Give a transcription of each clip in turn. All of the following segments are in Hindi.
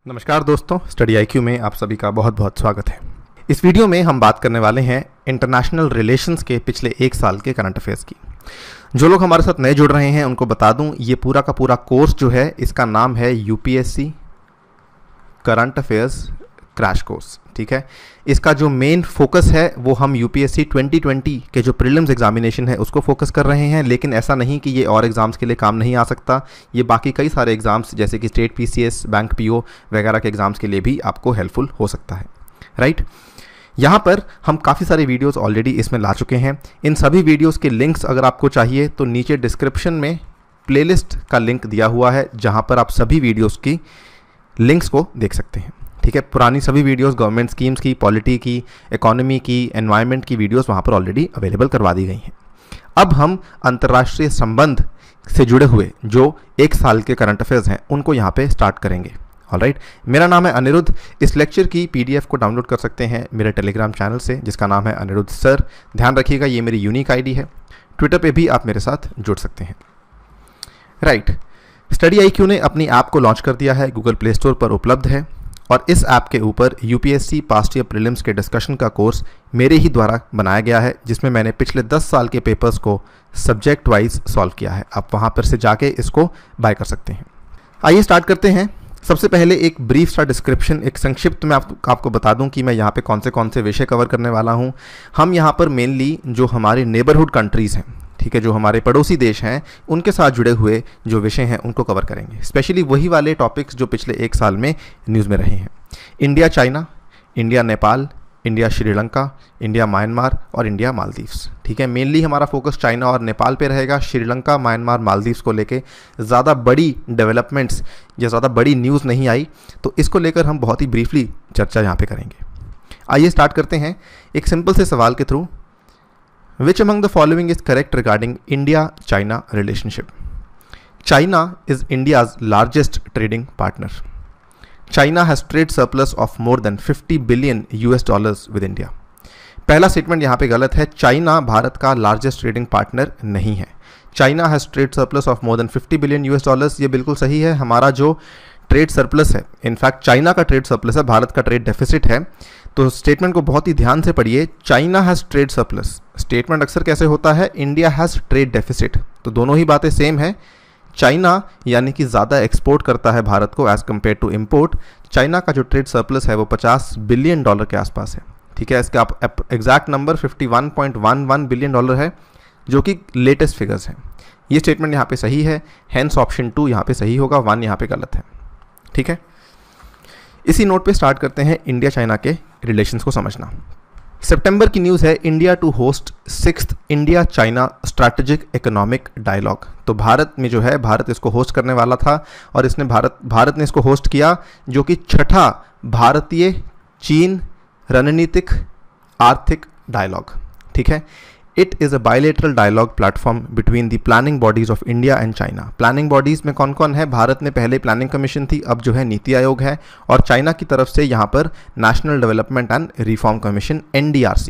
नमस्कार दोस्तों, स्टडी आईक्यू में आप सभी का बहुत बहुत स्वागत है। इस वीडियो में हम बात करने वाले हैं इंटरनेशनल रिलेशंस के पिछले एक साल के करंट अफेयर्स की। जो लोग हमारे साथ नए जुड़ रहे हैं उनको बता दूं, ये पूरा का पूरा कोर्स जो है इसका नाम है UPSC current affairs crash course. ठीक है, इसका जो मेन फोकस है वो हम यूपीएससी 2020 के जो प्रीलिम्स एग्जामिनेशन है उसको फोकस कर रहे हैं, लेकिन ऐसा नहीं कि ये और एग्ज़ाम्स के लिए काम नहीं आ सकता। ये बाकी कई सारे एग्ज़ाम्स जैसे कि स्टेट पीसीएस, बैंक पीओ वगैरह के एग्ज़ाम्स के लिए भी आपको हेल्पफुल हो सकता है। राइट, यहाँ पर हम काफ़ी सारे वीडियोस ऑलरेडी इसमें ला चुके हैं। इन सभी वीडियोस के लिंक्स अगर आपको चाहिए तो नीचे डिस्क्रिप्शन में प्लेलिस्ट का लिंक दिया हुआ है, जहाँ पर आप सभी वीडियोस की लिंक्स को देख सकते हैं। ठीक है, पुरानी सभी वीडियोस गवर्नमेंट स्कीम्स की, पॉलिटी की, इकोनॉमी की, एनवायरनमेंट की वीडियोस वहाँ पर ऑलरेडी अवेलेबल करवा दी गई हैं। अब हम अंतर्राष्ट्रीय संबंध से जुड़े हुए जो एक साल के करंट अफेयर्स हैं उनको यहाँ पे स्टार्ट करेंगे। ऑलराइट, मेरा नाम है अनिरुद्ध। इस लेक्चर की पीडीएफ को डाउनलोड कर सकते हैं मेरे टेलीग्राम चैनल से, जिसका नाम है अनिरुद्ध सर। ध्यान रखिएगा ये मेरी यूनिक आईडी है। ट्विटर पे भी आप मेरे साथ जुड़ सकते हैं। राइट, स्टडी आईक्यू ने अपनी ऐप को लॉन्च कर दिया है, गूगल प्ले स्टोर पर उपलब्ध है, और इस ऐप के ऊपर यूपीएससी पास्ट ईयर प्रीलिम्स के डिस्कशन का कोर्स मेरे ही द्वारा बनाया गया है, जिसमें मैंने पिछले 10 साल के पेपर्स को सब्जेक्ट वाइज सॉल्व किया है। आप वहाँ पर से जाके इसको बाय कर सकते हैं। आइए स्टार्ट करते हैं। सबसे पहले एक ब्रीफ सा डिस्क्रिप्शन, एक संक्षिप्त में आपको बता दूं कि मैं यहाँ पे कौन से विषय कवर करने वाला हूँ। हम यहाँ पर मेनली जो हमारे नेबरहुड कंट्रीज़ हैं, ठीक है, जो हमारे पड़ोसी देश हैं, उनके साथ जुड़े हुए जो विषय हैं उनको कवर करेंगे। स्पेशली वही वाले टॉपिक्स जो पिछले एक साल में न्यूज़ में रहे हैं। India China, India Nepal, India Sri Lanka, India Myanmar और इंडिया मालदीव्स। ठीक है, मेनली हमारा फोकस चाइना और नेपाल पे रहेगा। श्रीलंका, म्यांमार, मालदीव्स को लेके ज़्यादा बड़ी डेवलपमेंट्स या ज़्यादा बड़ी न्यूज़ नहीं आई, तो इसको लेकर हम बहुत ही ब्रीफली चर्चा यहाँ पे करेंगे। आइए स्टार्ट करते हैं एक सिंपल से सवाल के through. Which among the following is correct regarding India-China relationship? China is India's largest trading partner. China has trade surplus of more than $50 billion with India. पहला स्टेटमेंट यहाँ पे गलत है। चाइना भारत का लार्जेस्ट ट्रेडिंग पार्टनर नहीं है। China has trade surplus of more than $50 billion, ये बिल्कुल सही है। हमारा जो ट्रेड सरप्लस है, इनफैक्ट चाइना का ट्रेड सरप्लस है, भारत का ट्रेड डेफिसिट है। तो स्टेटमेंट को बहुत ही ध्यान से पढ़िए। China has trade surplus, statement अक्सर कैसे होता है, इंडिया हैज़ ट्रेड डेफिसिट, तो दोनों ही बातें सेम है। चाइना यानी कि ज़्यादा एक्सपोर्ट करता है भारत को as compare to import. China का जो ट्रेड सरप्लस है वो $50 बिलियन के आसपास है। ठीक है, इसका एग्जैक्ट नंबर $51.11 बिलियन है, जो कि लेटेस्ट फिगर्स हैं। ये स्टेटमेंट यहाँ पे सही है, हेंस ऑप्शन 2 यहाँ पे सही होगा, 1 यहाँ पे गलत है। ठीक है, इसी नोट पे स्टार्ट करते हैं इंडिया चाइना के रिलेशंस को समझना। सितंबर की न्यूज़ है, India to host 6th India China strategic economic dialogue. तो भारत में जो है, भारत इसको होस्ट करने वाला था और इसने भारत ने इसको होस्ट किया, जो कि 6ठा भारतीय चीन रणनीतिक आर्थिक डायलॉग। ठीक है, it is a bilateral dialogue platform between the planning bodies of India and China. Planning bodies में कौन कौन है? भारत में पहले प्लानिंग कमीशन थी, अब जो है नीति आयोग है, और चाइना की तरफ से यहाँ पर national development and reform commission NDRC।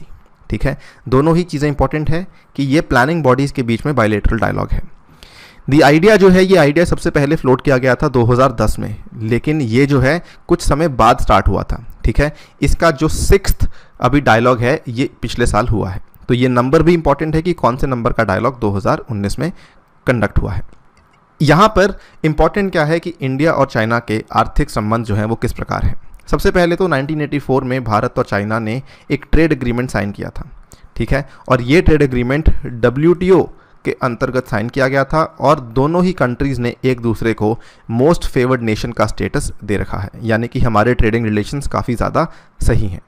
ठीक है, दोनों ही चीज़ें इंपॉर्टेंट है कि ये प्लानिंग बॉडीज़ के बीच में बायलेटरल डायलॉग है। दी आइडिया जो है, ये आइडिया सबसे पहले फ्लोट किया गया था 2010 में, लेकिन ये जो है कुछ समय बाद स्टार्ट हुआ था। ठीक है, इसका जो 6th अभी डायलॉग है ये पिछले साल हुआ है, तो ये नंबर भी इंपॉर्टेंट है कि कौन से नंबर का डायलॉग 2019 में कंडक्ट हुआ है। यहाँ पर इंपॉर्टेंट क्या है कि इंडिया और चाइना के आर्थिक संबंध जो है वो किस प्रकार है। सबसे पहले तो 1984 में भारत और चाइना ने एक ट्रेड एग्रीमेंट साइन किया था। ठीक है, और ये ट्रेड एग्रीमेंट WTO के अंतर्गत साइन किया गया था, और दोनों ही कंट्रीज़ ने एक दूसरे को मोस्ट फेवर्ड नेशन का स्टेटस दे रखा है, यानी कि हमारे ट्रेडिंग रिलेशंस काफ़ी ज़्यादा सही हैं।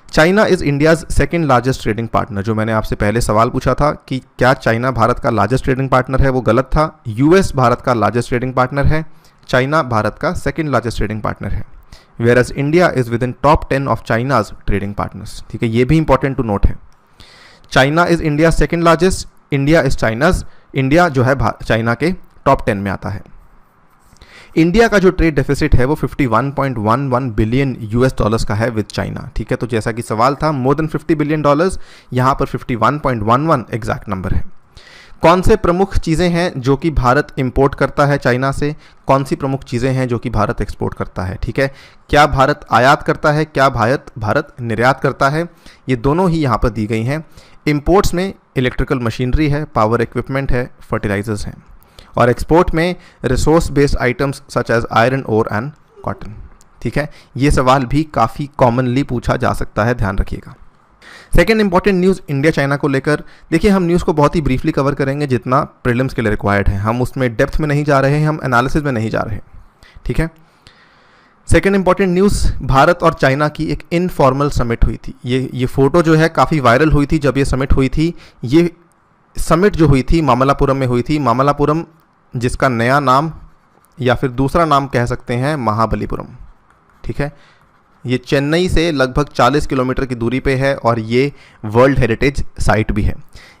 China is India's second largest trading partner. जो मैंने आपसे पहले सवाल पूछा था कि क्या चाइना भारत का लार्जेस्ट ट्रेडिंग पार्टनर है, वो गलत था। US भारत का लार्जेस्ट ट्रेडिंग पार्टनर है, चाइना भारत का सेकेंड लार्जेस्ट ट्रेडिंग पार्टनर है। Whereas India is within top 10 of China's trading partners. ठीक है, ये भी इंपॉर्टेंट टू नोट है। China is India second largest, India is China's, India जो है चाइना के टॉप 10 में आता है। इंडिया का जो ट्रेड डेफिसिट है वो $51.11 बिलियन का है विद चाइना। ठीक है, तो जैसा कि सवाल था, मोर देन $50 बिलियन, यहाँ पर 51.11 एग्जैक्ट नंबर है। कौन से प्रमुख चीज़ें हैं जो कि भारत इंपोर्ट करता है चाइना से, कौन सी प्रमुख चीज़ें हैं जो कि भारत एक्सपोर्ट करता है, ठीक है। क्या भारत आयात करता है, क्या भारत निर्यात करता है, ये दोनों ही यहाँ पर दी गई हैं। इंपोर्ट्स में इलेक्ट्रिकल मशीनरी है, पावर इक्विपमेंट है, फर्टिलाइजर्स हैं, और एक्सपोर्ट में resource based items such as iron ore and cotton, ठीक है। ये सवाल भी काफ़ी कॉमनली पूछा जा सकता है, ध्यान रखिएगा। Second important news India China को लेकर, देखिए हम न्यूज़ को बहुत ही ब्रीफली कवर करेंगे जितना प्रीलिम्स के लिए रिक्वायर्ड है, हम उसमें डेप्थ में नहीं जा रहे हैं, हम एनालिसिस में नहीं जा रहे हैं, ठीक है। सेकेंड इंपॉर्टेंट न्यूज़, भारत और चाइना की एक इनफॉर्मल समिट हुई थी। ये फोटो जो है काफ़ी वायरल हुई थी जब ये समिट हुई थी। ये समिट जो हुई थी मामल्लापुरम में हुई थी। मामल्लापुरम जिसका नया नाम या फिर दूसरा नाम कह सकते हैं महाबलीपुरम, ठीक है। ये चेन्नई से लगभग 40 किलोमीटर की दूरी पे है और ये वर्ल्ड हेरिटेज साइट भी है।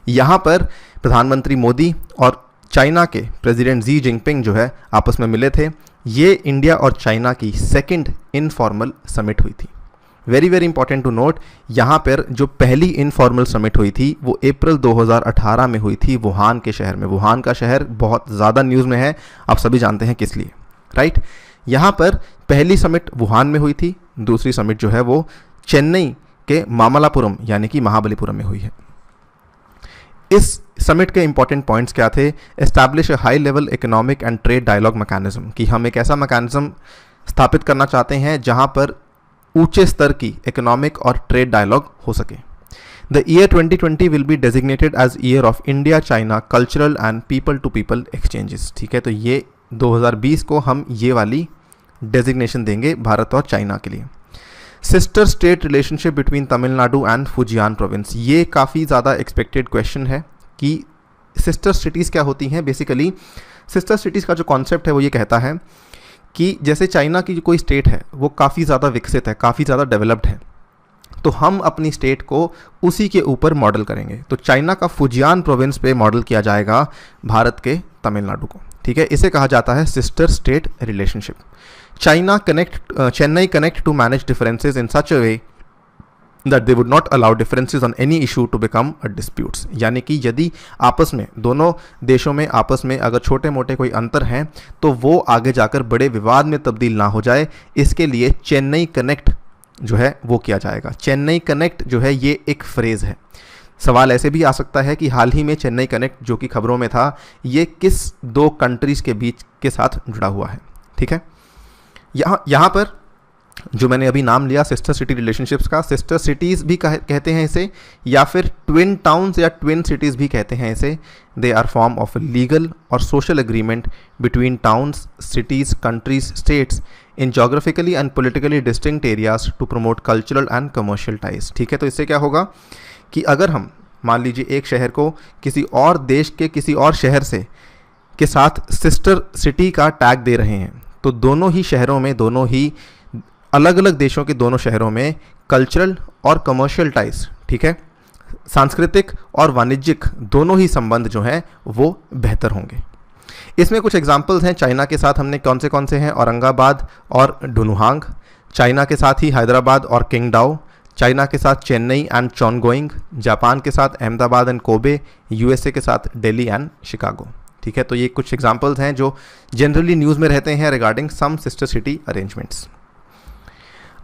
यहाँ पर प्रधानमंत्री मोदी और चाइना के प्रेसिडेंट जी जिनपिंग जो है आपस में मिले थे। ये इंडिया और चाइना की सेकंड इनफॉर्मल समिट हुई थी। Very very important to note, यहाँ पर जो पहली इनफॉर्मल समिट हुई थी वो अप्रैल 2018 में हुई थी वुहान के शहर में। वुहान का शहर बहुत ज़्यादा न्यूज़ में है, आप सभी जानते हैं किस लिए, राइट। यहाँ पर पहली समिट वुहान में हुई थी, दूसरी समिट जो है वो चेन्नई के मामल्लापुरम यानी कि महाबलीपुरम में हुई है। इस समिट के इंपॉर्टेंट पॉइंट्स क्या थे? Establish a high level economic and trade dialogue mechanism, कि हम एक ऐसा मैकेनिज्म स्थापित करना चाहते हैं जहां पर ऊंचे स्तर की इकोनॉमिक और ट्रेड डायलॉग हो सके। The year 2020 will be designated as year of India China cultural and people to people exchanges, ठीक है। तो ये 2020 को हम ये वाली डेजिग्नेशन देंगे भारत और चाइना के लिए। Sister state relationship between Tamil Nadu and Fujian province, ये काफ़ी ज़्यादा एक्सपेक्टेड क्वेश्चन है कि सिस्टर सिटीज़ क्या होती हैं। बेसिकली सिस्टर सिटीज़ का जो कॉन्सेप्ट है वो ये कहता है कि जैसे चाइना की जो कोई स्टेट है वो काफ़ी ज़्यादा विकसित है, काफ़ी ज़्यादा डेवलप्ड है, तो हम अपनी स्टेट को उसी के ऊपर मॉडल करेंगे। तो चाइना का फुजियान प्रोविंस पे मॉडल किया जाएगा भारत के तमिलनाडु को, ठीक है। इसे कहा जाता है sister state relationship. Chennai connect to manage differences in such a way that they would not allow differences on any issue to become a disputes, यानी कि यदि आपस में दोनों देशों में आपस में अगर छोटे मोटे कोई अंतर हैं तो वो आगे जाकर बड़े विवाद में तब्दील ना हो जाए, इसके लिए चेन्नई कनेक्ट जो है वो किया जाएगा। चेन्नई कनेक्ट जो है ये एक फ्रेज़ है। सवाल ऐसे भी आ सकता है कि हाल ही में चेन्नई कनेक्ट जो कि खबरों में था, ये किस दो कंट्रीज़ के बीच के साथ जुड़ा हुआ है, ठीक है। यहाँ पर जो मैंने अभी नाम लिया सिस्टर सिटी रिलेशनशिप्स का, सिस्टर सिटीज़ भी कहते हैं इसे, या फिर ट्विन टाउन्स या ट्विन सिटीज़ भी कहते हैं इसे। They are form of legal और social agreement between towns, cities, countries, states in geographically and politically distinct areas to promote cultural and commercial ties, ठीक है। तो इससे क्या होगा कि अगर हम मान लीजिए एक शहर को किसी और देश के किसी और शहर से के साथ सिस्टर सिटी का टैग दे रहे हैं, तो दोनों ही शहरों में, दोनों ही अलग अलग देशों के दोनों शहरों में कल्चरल और कमर्शियल टाइज, ठीक है, सांस्कृतिक और वाणिज्यिक दोनों ही संबंध जो हैं वो बेहतर होंगे। इसमें कुछ एग्जाम्पल्स हैं चाइना के साथ हमने कौन से हैं, औरंगाबाद और डुनुहांग, चाइना के साथ ही हैदराबाद और किंगडाओ, चाइना के साथ चेन्नई एंड चॉनगोइंग, जापान के साथ अहमदाबाद एंड कोबे, यूएसए के साथ दिल्ली एंड शिकागो, ठीक है। तो ये कुछ एग्जाम्पल्स हैं जो जनरली न्यूज़ में रहते हैं regarding some sister city arrangements.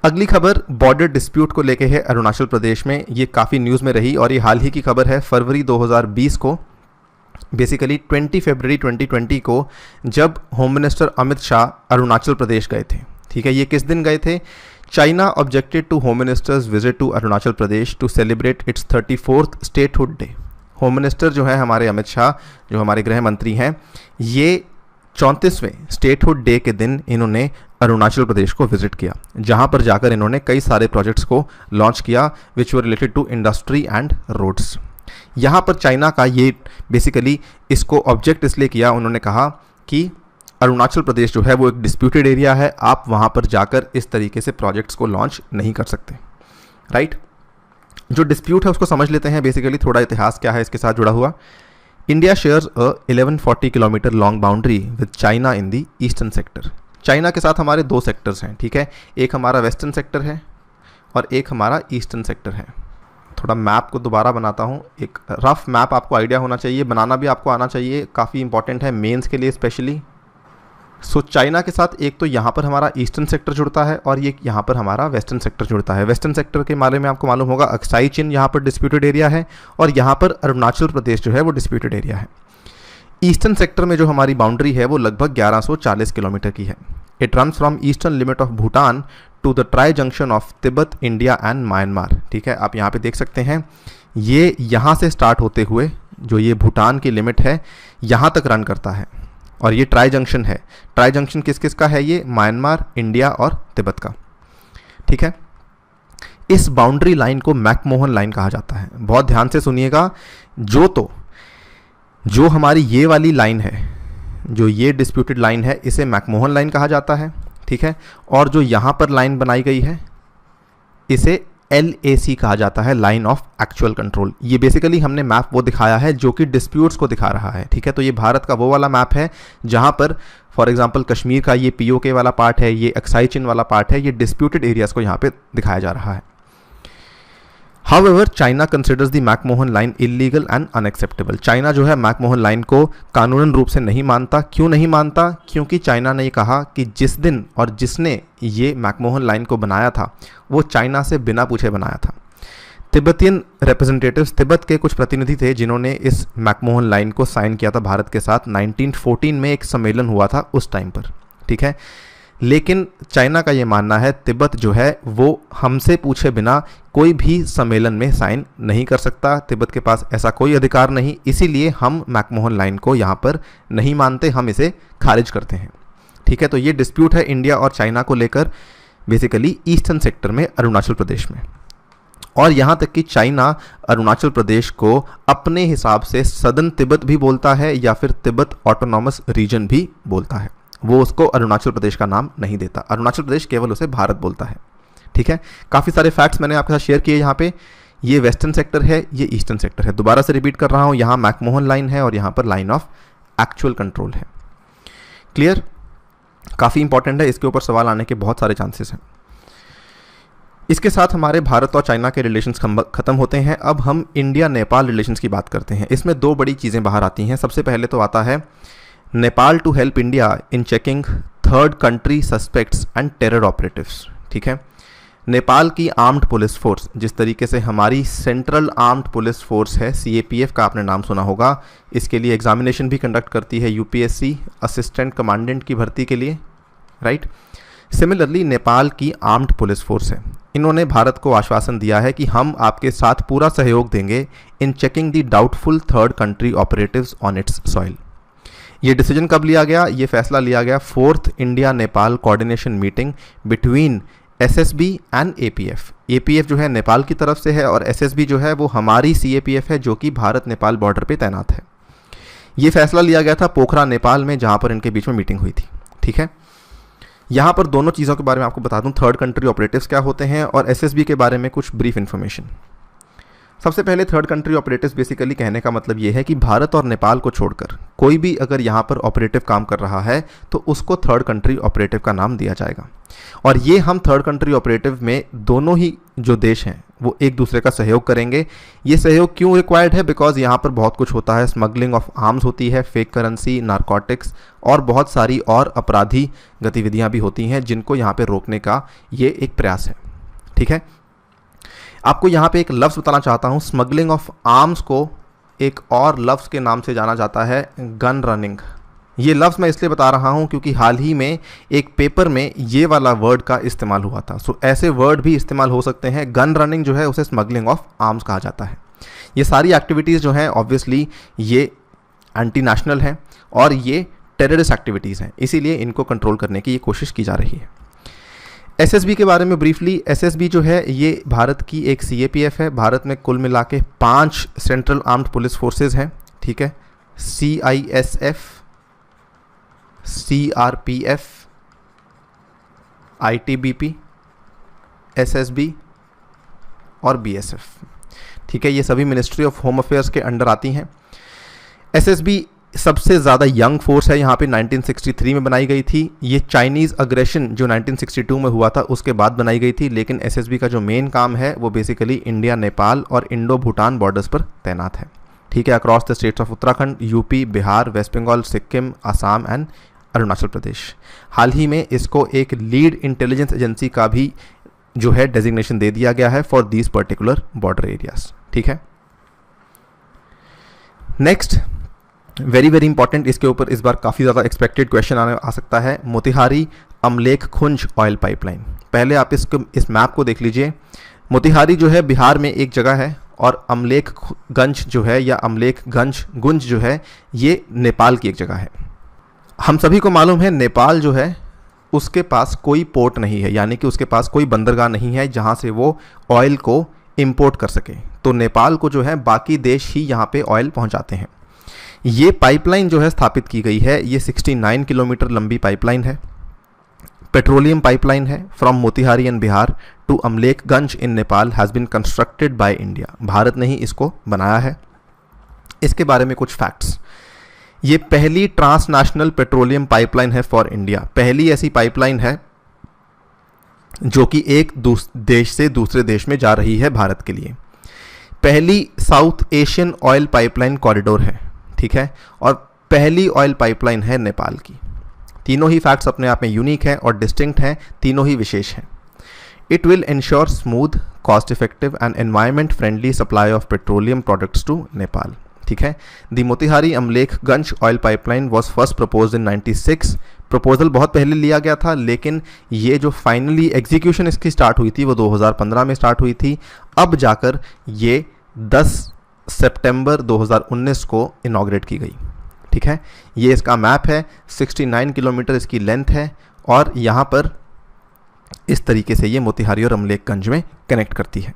अगली खबर बॉर्डर डिस्प्यूट को लेके है अरुणाचल प्रदेश में। ये काफ़ी न्यूज़ में रही और ये हाल ही की खबर है। फरवरी 2020 को, बेसिकली 20 फरवरी 2020 को, जब होम मिनिस्टर अमित शाह अरुणाचल प्रदेश गए थे, ठीक है। ये किस दिन गए थे? China objected to home minister's visit to Arunachal Pradesh to celebrate its 34th statehood day. Home minister जो है हमारे अमित शाह, जो हमारे गृह मंत्री हैं, ये 34वें स्टेटहुड डे के दिन इन्होंने अरुणाचल प्रदेश को विजिट किया, जहां पर जाकर इन्होंने कई सारे प्रोजेक्ट्स को लॉन्च किया which were related to industry and roads. यहाँ पर चाइना का ये बेसिकली इसको ऑब्जेक्ट इसलिए किया, उन्होंने कहा कि अरुणाचल प्रदेश जो है वो एक डिस्प्यूटेड एरिया है, आप वहाँ पर जाकर इस तरीके से प्रोजेक्ट्स को लॉन्च नहीं कर सकते, राइट। जो डिस्प्यूट है उसको समझ लेते हैं। बेसिकली थोड़ा इतिहास क्या है इसके साथ जुड़ा हुआ। India shares a 1140 kilometre long boundary with China in the eastern sector. China के साथ हमारे दो सेक्टर्स हैं, ठीक है। एक हमारा वेस्टर्न सेक्टर है और एक हमारा ईस्टर्न सेक्टर है। थोड़ा मैप को दोबारा बनाता हूँ। एक रफ मैप आपको आइडिया होना चाहिए, बनाना भी आपको आना चाहिए, काफ़ी इंपॉर्टेंट है मेंस के लिए स्पेशली। सो चाइना के साथ एक तो यहाँ पर हमारा ईस्टर्न सेक्टर जुड़ता है और ये यहाँ पर हमारा वेस्टर्न सेक्टर जुड़ता है। वेस्टर्न सेक्टर के बारे में आपको मालूम होगा, अक्साई चिन यहाँ पर डिस्प्यूटेड एरिया है और यहाँ पर अरुणाचल प्रदेश जो है वो डिस्प्यूटेड एरिया है। ईस्टर्न सेक्टर में जो हमारी बाउंड्री है वो लगभग 1140 किलोमीटर की है। It runs from eastern limit of Bhutan to the tri junction of Tibet, India and Myanmar. ठीक है, आप यहाँ पे देख सकते हैं ये यहाँ से स्टार्ट होते हुए जो ये भूटान की लिमिट है यहाँ तक रन करता है और ये ट्राई जंक्शन है। ट्राई जंक्शन किस किस का है? ये म्यांमार, इंडिया और तिब्बत का। ठीक है, इस बाउंड्री लाइन को मैकमोहन लाइन कहा जाता है। बहुत ध्यान से सुनिएगा, जो हमारी ये वाली लाइन है, जो ये डिस्प्यूटेड लाइन है, इसे मैकमोहन लाइन कहा जाता है। ठीक है, और जो यहाँ पर लाइन बनाई गई है इसे LAC कहा जाता है, लाइन ऑफ एक्चुअल कंट्रोल। ये बेसिकली हमने मैप वो दिखाया है जो कि डिस्प्यूट्स को दिखा रहा है। ठीक है, तो ये भारत का वो वाला मैप है जहाँ पर फॉर एग्जांपल कश्मीर का ये POK वाला पार्ट है, ये अक्साई चिन वाला पार्ट है, ये डिस्प्यूटेड एरियाज को यहाँ पे दिखाया जा रहा है। However China considers the McMahon line illegal and unacceptable. China जो है मैकमोहन लाइन को कानूनन रूप से नहीं मानता। क्यों नहीं मानता? क्योंकि चाइना ने ये कहा कि जिस दिन और जिसने ये मैकमोहन लाइन को बनाया था वो चाइना से बिना पूछे बनाया था। तिब्बतियन रिप्रेजेंटेटिव्स, तिब्बत के कुछ प्रतिनिधि थे जिन्होंने इस मैकमोहन लाइन को साइन किया था भारत के साथ। 1914 में एक सम्मेलन हुआ था उस टाइम पर। ठीक है, लेकिन चाइना का ये मानना है तिब्बत जो है वो हमसे पूछे बिना कोई भी सम्मेलन में साइन नहीं कर सकता। तिब्बत के पास ऐसा कोई अधिकार नहीं, इसीलिए हम मैकमोहन लाइन को यहाँ पर नहीं मानते, हम इसे खारिज करते हैं। ठीक है, तो ये डिस्प्यूट है इंडिया और चाइना को लेकर, बेसिकली ईस्टर्न सेक्टर में अरुणाचल प्रदेश में। और यहाँ तक कि चाइना अरुणाचल प्रदेश को अपने हिसाब से सदर्न तिब्बत भी बोलता है या फिर तिब्बत ऑटोनॉमस रीजन भी बोलता है। वो उसको अरुणाचल प्रदेश का नाम नहीं देता, अरुणाचल प्रदेश केवल उसे भारत बोलता है। ठीक है, काफ़ी सारे फैक्ट्स मैंने आपके साथ शेयर किए यहाँ पे। ये वेस्टर्न सेक्टर है, ये ईस्टर्न सेक्टर है। दोबारा से रिपीट कर रहा हूँ, यहाँ मैकमोहन लाइन है और यहाँ पर लाइन ऑफ एक्चुअल कंट्रोल है। क्लियर? काफ़ी इंपॉर्टेंट है, इसके ऊपर सवाल आने के बहुत सारे चांसेस हैं। इसके साथ हमारे भारत और चाइना के रिलेशंस खत्म होते हैं। अब हम इंडिया नेपाल रिलेशंस की बात करते हैं। इसमें दो बड़ी चीज़ें बाहर आती हैं। सबसे पहले तो आता है Nepal to help India in checking third country suspects and terror operatives. ठीक है, नेपाल की आर्म्ड पुलिस फोर्स, जिस तरीके से हमारी सेंट्रल आर्म्ड पुलिस फोर्स है, CAPF का आपने नाम सुना होगा, इसके लिए एग्जामिनेशन भी कंडक्ट करती है UPSC असिस्टेंट कमांडेंट की भर्ती के लिए, राइट। सिमिलरली नेपाल की आर्म्ड पुलिस फोर्स है। इन्होंने भारत को आश्वासन दिया है कि हम आपके साथ पूरा सहयोग देंगे इन checking the doubtful third country operatives on it's soil. ये डिसीजन कब लिया गया? ये फैसला लिया गया 4th India Nepal coordination meeting between SSB and APF। APF जो है नेपाल की तरफ से है और SSB जो है वो हमारी CAPF है जो कि भारत नेपाल बॉर्डर पे तैनात है। ये फैसला लिया गया था पोखरा नेपाल में, जहाँ पर इनके बीच में मीटिंग हुई थी। ठीक है, यहाँ पर दोनों चीज़ों के बारे में आपको बता दूँ, थर्ड कंट्री ऑपरेटिव्स क्या होते हैं और SSB के बारे में कुछ ब्रीफ इन्फॉर्मेशन। सबसे पहले थर्ड कंट्री ऑपरेटिव्स बेसिकली कहने का मतलब ये है कि भारत और नेपाल को छोड़कर कोई भी अगर यहाँ पर ऑपरेटिव काम कर रहा है तो उसको थर्ड कंट्री ऑपरेटिव का नाम दिया जाएगा। और ये हम थर्ड कंट्री ऑपरेटिव में दोनों ही जो देश हैं वो एक दूसरे का सहयोग करेंगे। ये सहयोग क्यों रिक्वायर्ड है? बिकॉज यहाँ पर बहुत कुछ होता है, स्मगलिंग ऑफ आर्म्स होती है, फेक करेंसी, नारकोटिक्स और बहुत सारी और अपराधी गतिविधियाँ भी होती हैं जिनको यहाँ पर रोकने का ये एक प्रयास है। ठीक है, आपको यहाँ पे एक लफ्ज़ बताना चाहता हूँ। स्मगलिंग ऑफ आर्म्स को एक और लफ्ज़ के नाम से जाना जाता है, गन रनिंग। ये लफ्ज़ मैं इसलिए बता रहा हूँ क्योंकि हाल ही में एक पेपर में ये वाला वर्ड का इस्तेमाल हुआ था। सो ऐसे वर्ड भी इस्तेमाल हो सकते हैं। गन रनिंग जो है उसे स्मगलिंग ऑफ आर्म्स कहा जाता है। ये सारी एक्टिविटीज़ जो हैं ऑब्वियसली ये एंटी नेशनल हैं और ये टेररिस्ट एक्टिविटीज़ हैं, इसीलिए इनको कंट्रोल करने की ये कोशिश की जा रही है। SSB के बारे में ब्रीफली, SSB जो है ये भारत की एक CAPF है। भारत में कुल मिला के 5 सेंट्रल आर्म्ड पुलिस फोर्सेज हैं। ठीक है, CISF, CRPF, ITBP, SSB और BSF। ठीक है, ये सभी मिनिस्ट्री ऑफ होम अफेयर्स के अंडर आती हैं। SSB सबसे ज़्यादा यंग फोर्स है यहाँ पे, 1963 में बनाई गई थी। ये चाइनीज़ अग्रेशन जो 1962 में हुआ था उसके बाद बनाई गई थी, लेकिन एसएसबी का जो मेन काम है वो बेसिकली इंडिया, नेपाल और इंडो भूटान बॉर्डर्स पर तैनात है। ठीक है, across the states of Uttarakhand, UP, Bihar, West Bengal, Sikkim, Assam and Arunachal Pradesh. हाल ही में इसको एक लीड इंटेलिजेंस एजेंसी का भी जो है डेजिग्नेशन दे दिया गया है for these particular border areas. ठीक है, नेक्स्ट वेरी वेरी इंपॉर्टेंट, इसके ऊपर इस बार काफ़ी ज़्यादा एक्सपेक्टेड क्वेश्चन आ सकता है, मोतिहारी अमलेखगंज ऑयल पाइपलाइन। पहले आप इस मैप को देख लीजिए। मोतिहारी जो है बिहार में एक जगह है और अमलेखगंज जो है या अमलेखगंज जो है ये नेपाल की एक जगह है। हम सभी को मालूम है नेपाल जो है उसके पास कोई पोर्ट नहीं है, यानी कि उसके पास कोई बंदरगाह नहीं है जहाँ से वो ऑयल को इंपोर्ट कर सके। तो नेपाल को जो है बाकी देश ही यहाँ पे ऑयल पहुँचाते हैं। ये पाइपलाइन जो है स्थापित की गई है, ये 69 किलोमीटर लंबी पाइपलाइन है, पेट्रोलियम पाइपलाइन है from Motihari in Bihar to Amlekhganj in Nepal has been constructed by India. Bharat ने ही इसको बनाया है। इसके बारे में कुछ फैक्ट्स, ये पहली ट्रांसनेशनल पेट्रोलियम पाइपलाइन है फॉर इंडिया। पहली ऐसी पाइपलाइन है जो कि एक देश से दूसरे देश में जा रही है भारत के लिए। पहली south Asian oil pipeline corridor है, ठीक है, और पहली ऑयल पाइपलाइन है नेपाल की। तीनों ही फैक्ट्स अपने आप में यूनिक हैं और डिस्टिंक्ट हैं, तीनों ही विशेष हैं। It will ensure smooth, cost effective and environment friendly supply of petroleum products to Nepal. ठीक है, the Motihari Amlekhganj oil pipeline was first propose in 96। Proposal बहुत पहले लिया गया था, लेकिन ये जो फाइनली एग्जीक्यूशन इसकी स्टार्ट हुई थी वो 2015 में स्टार्ट हुई थी। अब जाकर ये 10 सितंबर 2019 को इनॉग्रेट की गई। ठीक है, ये इसका मैप है, 69 किलोमीटर इसकी लेंथ है और यहाँ पर इस तरीके से ये मोतिहारी और अमलेखगंज में कनेक्ट करती है।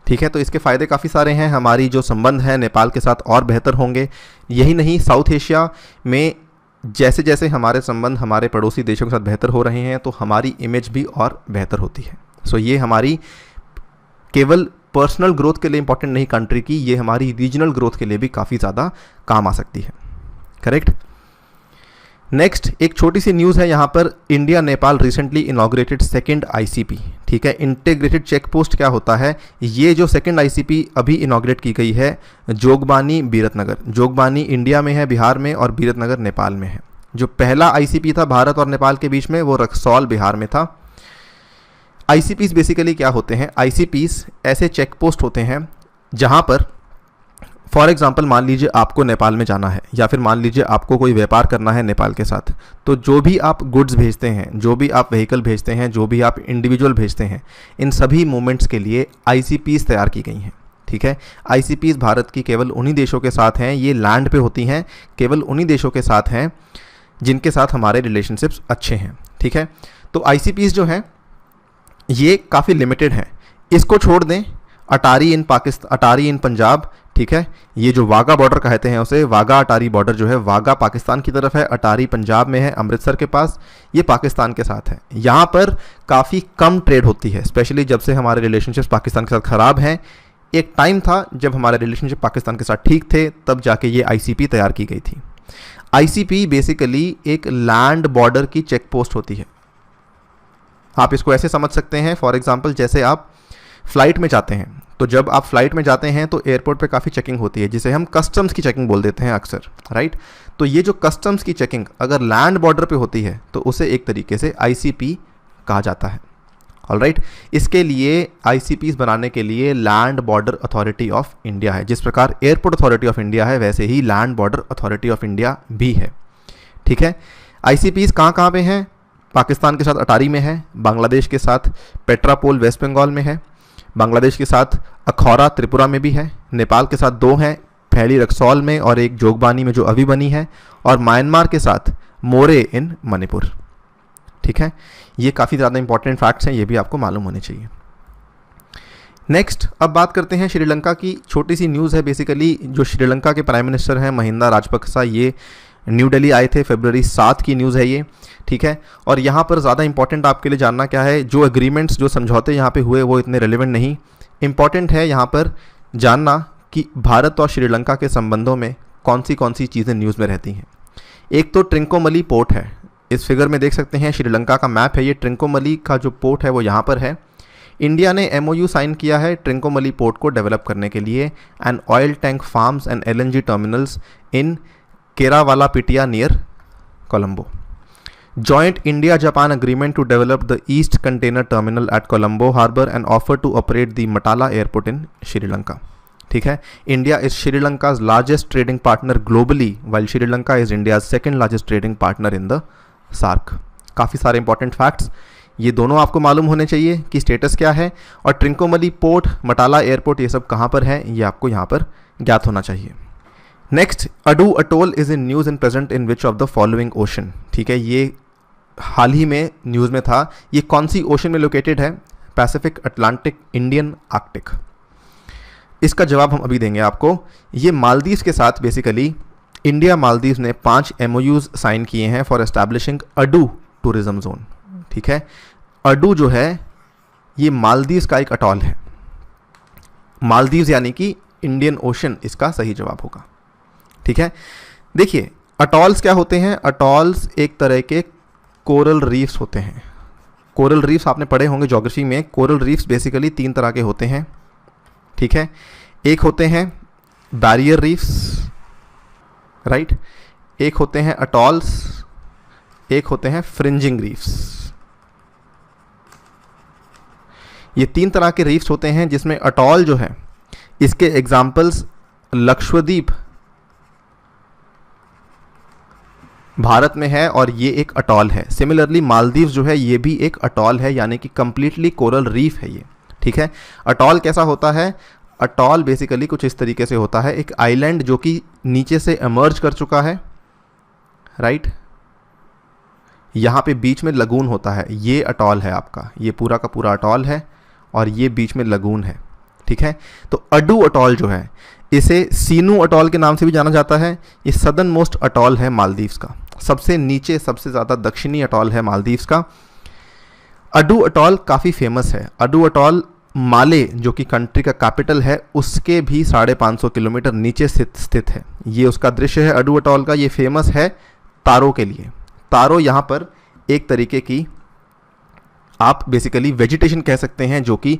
ठीक है, तो इसके फ़ायदे काफ़ी सारे हैं। हमारी जो संबंध है नेपाल के साथ और बेहतर होंगे। यही नहीं, साउथ एशिया में जैसे जैसे हमारे संबंध हमारे पड़ोसी देशों के साथ बेहतर हो रहे हैं तो हमारी इमेज भी और बेहतर होती है। सो ये हमारी केवल पर्सनल ग्रोथ के लिए इंपॉर्टेंट नहीं कंट्री की, ये हमारी रीजनल ग्रोथ के लिए भी काफ़ी ज़्यादा काम आ सकती है। करेक्ट। नेक्स्ट एक छोटी सी न्यूज़ है यहाँ पर, India Nepal recently inaugurated second ICP. ठीक है, इंटीग्रेटेड चेक पोस्ट क्या होता है, ये जो सेकंड आईसीपी अभी इनॉग्रेट की गई है जोगबानी बीरतनगर। जोगबानी इंडिया में है, बिहार में, और बीरतनगर नेपाल में है। जो पहला आईसीपी था भारत और नेपाल के बीच में वो रक्सौल बिहार में था। आईसीपीस बेसिकली क्या होते हैं, आईसीपीस ऐसे चेक पोस्ट होते हैं जहाँ पर फॉर एग्जांपल मान लीजिए आपको नेपाल में जाना है या फिर मान लीजिए आपको कोई व्यापार करना है नेपाल के साथ, तो जो भी आप गुड्स भेजते हैं, जो भी आप व्हीकल भेजते हैं, जो भी आप इंडिविजुअल भेजते हैं, इन सभी मूवमेंट्स के लिए आईसीपीस तैयार की गई हैं। ठीक है, आईसीपीस भारत की केवल उन्हीं देशों के साथ हैं, ये लैंड पे होती हैं, केवल उन्हीं देशों के साथ हैं जिनके साथ हमारे रिलेशनशिप्स अच्छे हैं। ठीक है, तो आईसीपीस जो हैं ये काफ़ी लिमिटेड हैं। इसको छोड़ दें, अटारी इन पाकिस्तान, अटारी इन पंजाब। ठीक है, ये जो वाघा बॉर्डर कहते हैं उसे, वाघा अटारी बॉर्डर जो है, वाघा पाकिस्तान की तरफ है, अटारी पंजाब में है, अमृतसर के पास, ये पाकिस्तान के साथ है। यहाँ पर काफ़ी कम ट्रेड होती है, स्पेशली जब से हमारे रिलेशनशिप्स पाकिस्तान के साथ ख़राब हैं। एक टाइम था जब हमारे रिलेशनशिप पाकिस्तान के साथ ठीक थे, तब जाके ये आईसीपी तैयार की गई थी। आईसीपी बेसिकली एक लैंड बॉर्डर की चेक पोस्ट होती है। आप इसको ऐसे समझ सकते हैं, फॉर एग्जांपल जैसे आप फ्लाइट में जाते हैं, तो जब आप फ्लाइट में जाते हैं तो एयरपोर्ट पे काफ़ी चेकिंग होती है, जिसे हम कस्टम्स की चेकिंग बोल देते हैं अक्सर, राइट। तो ये जो कस्टम्स की चेकिंग अगर लैंड बॉर्डर पे होती है तो उसे एक तरीके से आईसीपी कहा जाता है। ऑलराइट, इसके लिए आईसीपीस बनाने के लिए land border authority of India है। जिस प्रकार एयरपोर्ट अथॉरिटी ऑफ इंडिया है, वैसे ही land border authority of India भी है। ठीक है, आईसीपीस कहाँ कहाँ पे हैं, पाकिस्तान के साथ अटारी में है, बांग्लादेश के साथ पेट्रापोल वेस्ट बंगाल में है, बांग्लादेश के साथ अखौरा त्रिपुरा में भी है, नेपाल के साथ 2 हैं, पहली रक्सौल में और एक जोगबानी में जो अभी बनी है, और म्यांमार के साथ मोरे इन मणिपुर। ठीक है, ये काफ़ी ज़्यादा इंपॉर्टेंट फैक्ट्स हैं, ये भी आपको मालूम होने चाहिए। नेक्स्ट अब बात करते हैं श्रीलंका की। छोटी सी न्यूज़ है, बेसिकली जो श्रीलंका के प्राइम मिनिस्टर हैं महिंदा राजपक्सा, ये न्यू दिल्ली आए थे, फरवरी 7 की न्यूज़ है ये। ठीक है, और यहाँ पर ज़्यादा इंपॉर्टेंट आपके लिए जानना क्या है, जो एग्रीमेंट्स, जो समझौते यहाँ पे हुए वो इतने रेलेवेंट नहीं। इंपॉर्टेंट है यहाँ पर जानना कि भारत और श्रीलंका के संबंधों में कौन सी चीज़ें न्यूज़ में रहती हैं। एक तो ट्रिंकोमली पोर्ट है, इस फिगर में देख सकते हैं, श्रीलंका का मैप है ये। ट्रिंकोमली का जो पोर्ट है वो यहाँ पर है। इंडिया ने MOU साइन किया है ट्रिंकोमली पोर्ट को डेवलप करने के लिए, and oil tank farms and LNG terminals in Kerawalapitiya near Colombo. Joint India-Japan agreement to develop the East Container Terminal at Colombo Harbour and offer to operate the Matala Airport in Sri Lanka. ठीक है, India is Sri Lanka's largest trading partner globally, while Sri Lanka is India's second largest trading partner in the SAARC. काफ़ी सारे इंपॉर्टेंट फैक्ट्स ये दोनों आपको मालूम होने चाहिए कि स्टेटस क्या है, और ट्रिंकोमली पोर्ट, मटाला एयरपोर्ट, ये सब कहाँ पर है ये आपको यहाँ पर ज्ञात होना चाहिए। Next, ado atoll is in news and present in which of the following ocean. ठीक है, ये हाल ही में न्यूज़ में था। ये कौन सी ओशन में लोकेटेड है? Pacific, Atlantic, Indian, Arctic. इसका जवाब हम अभी देंगे आपको। ये मालदीव्स के साथ बेसिकली इंडिया मालदीव्स ने 5 MOUs साइन किए हैं for establishing ado tourism zone. ठीक है, अडू जो है ये मालदीव्स का एक अटॉल है। मालदीव्स यानी कि इंडियन ओशन इसका सही जवाब होगा। ठीक है, देखिए अटॉल्स क्या होते हैं? अटॉल्स एक तरह के कोरल रीफ्स होते हैं। कोरल रीफ्स आपने पढ़े होंगे ज्योग्राफी में। कोरल रीफ्स बेसिकली 3 तरह के होते हैं। ठीक है, एक होते हैं बैरियर रीफ्स, राइट, एक होते हैं अटॉल्स, एक होते हैं फ्रिंजिंग रीफ्स। ये 3 तरह के रीफ्स होते हैं, जिसमें अटॉल जो है इसके एग्जाम्पल्स लक्षद्वीप भारत में है और ये एक अटॉल है। सिमिलरली मालदीव्स जो है ये भी एक अटॉल है, यानी कि कंप्लीटली कोरल रीफ है ये। ठीक है, अटॉल कैसा होता है? अटॉल बेसिकली कुछ इस तरीके से होता है, एक आइलैंड जो कि नीचे से इमर्ज कर चुका है, राइट, यहाँ पे बीच में लगून होता है, ये अटॉल है आपका, ये पूरा का पूरा अटॉल है और ये बीच में लगून है। ठीक है, तो अडू अटॉल जो है इसे सीनू अटॉल के नाम से भी जाना जाता है। ये सदर्न मोस्ट अटॉल है मालदीव्स का, सबसे नीचे सबसे ज़्यादा दक्षिणी अटॉल है मालदीव्स का। अडू अटॉल काफ़ी फेमस है। अडू अटॉल माले जो कि कंट्री का कैपिटल है उसके भी 550 किलोमीटर नीचे स्थित है। ये उसका दृश्य है अडू अटॉल का। ये फेमस है तारों के लिए। तारों यहाँ पर एक तरीके की आप बेसिकली वेजिटेशन कह सकते हैं जो कि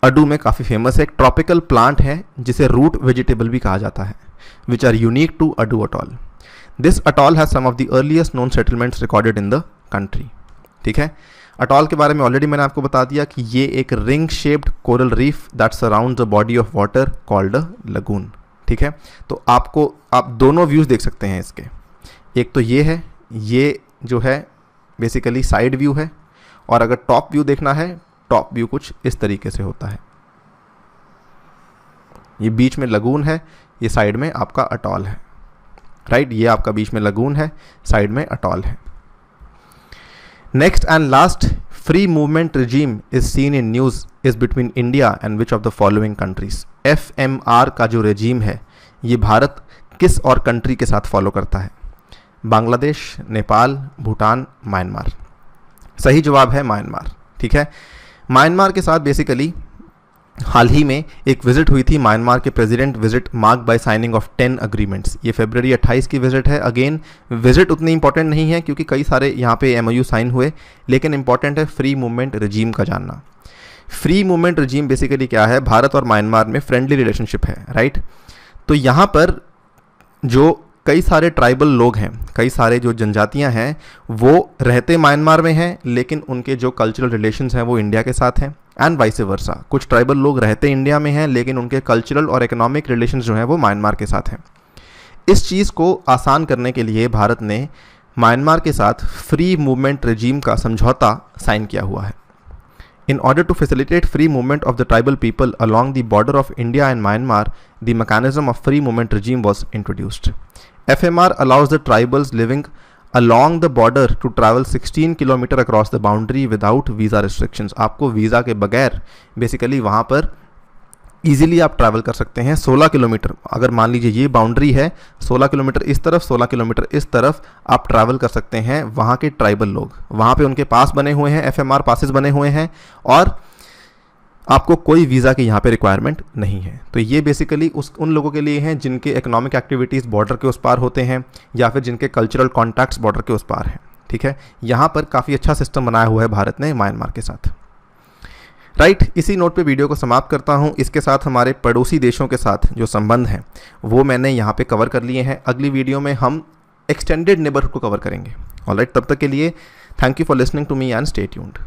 अडू में काफ़ी फेमस है। एक ट्रॉपिकल प्लांट है जिसे रूट वेजिटेबल भी कहा जाता है, which are unique to Addu atoll. This atoll has some of the earliest known settlements recorded in the country. ठीक है, अटॉल के बारे में ऑलरेडी मैंने आपको बता दिया कि ये एक ring shaped coral reef that surrounds the body of water called a lagoon. ठीक है, तो आप दोनों व्यूज़ देख सकते हैं इसके। एक तो ये है, ये जो है बेसिकली साइड व्यू है, और अगर टॉप व्यू देखना है, टॉप व्यू कुछ इस तरीके से होता है। ये बीच में लगून है, ये साइड में आपका अटॉल है, राइट, ये आपका बीच में लगून है, साइड में अटॉल है। Next and last, free movement regime is seen in news is between India and which of the following countries. FMR का जो रेजीम है ये भारत किस और कंट्री के साथ फॉलो करता है? बांग्लादेश, नेपाल, भूटान, म्यांमार। सही जवाब है म्यांमार। ठीक है, म्यांमार के साथ बेसिकली हाल ही में एक विजिट हुई थी। म्यांमार के president visit mark bye signing off 10 agreements. ये फरवरी 28 की विजिट है। अगेन विजिट उतनी इंपॉर्टेंट नहीं है क्योंकि कई सारे यहाँ पे MOU साइन हुए, लेकिन इंपॉर्टेंट है फ्री मूवमेंट रिजीम का जानना। फ्री मूवमेंट रिजीम बेसिकली क्या है? भारत और म्यांमार में फ्रेंडली रिलेशनशिप है, राइट। तो यहाँ पर जो कई सारे ट्राइबल लोग हैं, कई सारे जो जनजातियां हैं वो रहते म्यांमार में हैं, लेकिन उनके जो कल्चरल रिलेशंस हैं वो इंडिया के साथ हैं, एंड वाइस वर्सा। कुछ ट्राइबल लोग रहते इंडिया में हैं लेकिन उनके कल्चरल और इकोनॉमिक रिलेशंस जो हैं वो म्यांमार के साथ हैं। इस चीज़ को आसान करने के लिए भारत ने म्यांमार के साथ फ्री मूवमेंट रिजीम का समझौता साइन किया हुआ है। In order to facilitate free movement of the tribal people along the border of India and Myanmar, the mechanism of free movement regime was introduced. FMR allows the tribals living along the border to travel 16 kilometre across the boundary without visa restrictions. आपको वीज़ा के बगैर बेसिकली वहाँ पर ईजिली आप ट्रैवल कर सकते हैं 16 किलोमीटर। अगर मान लीजिए ये बाउंड्री है, 16 किलोमीटर इस तरफ, 16 किलोमीटर इस तरफ आप ट्रैवल कर सकते हैं। वहाँ के ट्राइबल लोग, वहाँ पे उनके पास बने हुए हैं, FMR पासेस बने हुए हैं, और आपको कोई वीज़ा की यहाँ पे रिक्वायरमेंट नहीं है। तो ये बेसिकली उन लोगों के लिए हैं जिनके इकोनॉमिक एक्टिविटीज़ बॉर्डर के उस पार होते हैं या फिर जिनके कल्चरल कॉन्टैक्ट्स बॉर्डर के उस पार हैं। ठीक है, यहाँ पर काफ़ी अच्छा सिस्टम बनाया हुआ है भारत ने म्यांमार के साथ। राइट, इसी नोट पे वीडियो को समाप्त करता हूँ। इसके साथ हमारे पड़ोसी देशों के साथ जो संबंध हैं वो मैंने यहाँ पे कवर कर लिए हैं। अगली वीडियो में हम एक्सटेंडेड नेबरहुड को कवर करेंगे। ऑलराइट, तब तक के लिए thank you for listening to me and stay tuned.